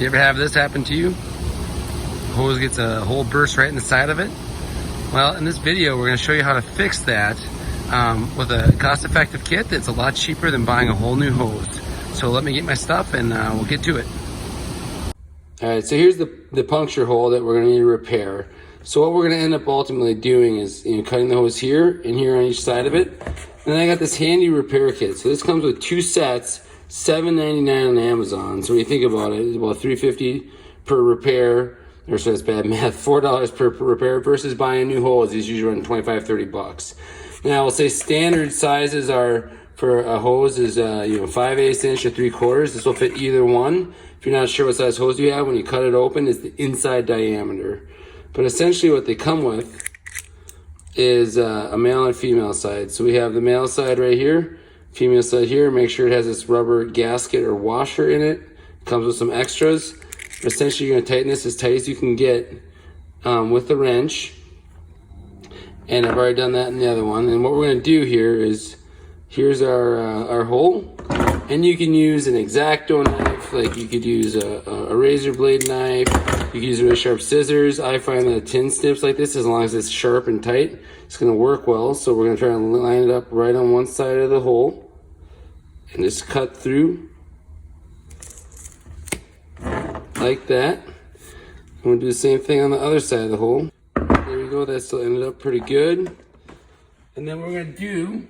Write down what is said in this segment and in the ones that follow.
You ever have this happen to you? Hose gets a hole burst right in the side of it. Well, in this video, we're going to show you how to fix that with a cost-effective kit that's a lot cheaper than buying a whole new hose. So let me get my stuff and we'll get to it. All right, so here's the puncture hole that we're going to need to repair. So what we're going to end up ultimately doing is cutting the hose here and here on each side of it. And then I got this handy repair kit. So this comes with 2 sets, $7.99 on Amazon. So when you think about it, it's about $3.50 per repair. Or so that's bad math. $4 per repair versus buying a new hose. These usually run $25-30. Now I'll say standard sizes are for a hose is 5/8 inch or 3/4. This will fit either one. If you're not sure what size hose you have, when you cut it open, it's the inside diameter. But essentially what they come with is a male and female side. So we have the male side right here, female side here. Make sure it has this rubber gasket or washer in it. It comes with some extras. But essentially you're going to tighten this as tight as you can get with the wrench. And I've already done that in the other one. And what we're going to do here is, here's our hole. And you can use an X-Acto knife, like you could use a razor blade knife. You can use really sharp scissors. I find that tin snips like this, as long as it's sharp and tight, it's going to work well. So we're going to try and line it up right on one side of the hole and just cut through like that. I'm going to do the same thing on the other side of the hole. There we go. That still ended up pretty good. And then what we're going to do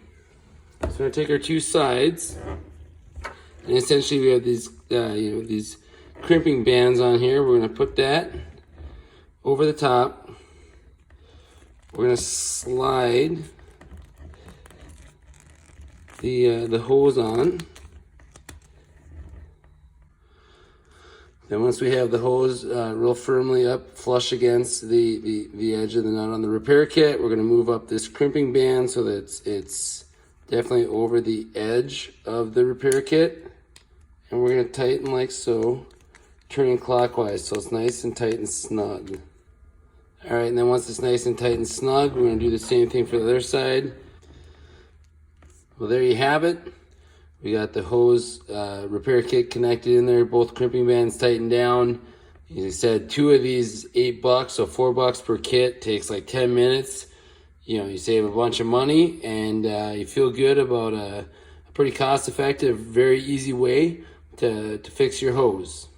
is we're going to take our 2 sides, and essentially we have these these crimping bands on here. We're going to put that over the top. We're going to slide the hose on. Then once we have the hose real firmly up, flush against the edge of the nut on the repair kit, we're going to move up this crimping band so that it's definitely over the edge of the repair kit. And we're going to tighten like so, turning clockwise so it's nice and tight and snug. All right, and then once it's nice and tight and snug, we're going to do the same thing for the other side. Well, there you have it. We got the hose repair kit connected in there, both crimping bands tightened down. As I said, 2 of these $8, so $4 per kit. Takes like 10 minutes. You save a bunch of money, and you feel good about a pretty cost-effective, very easy way to fix your hose.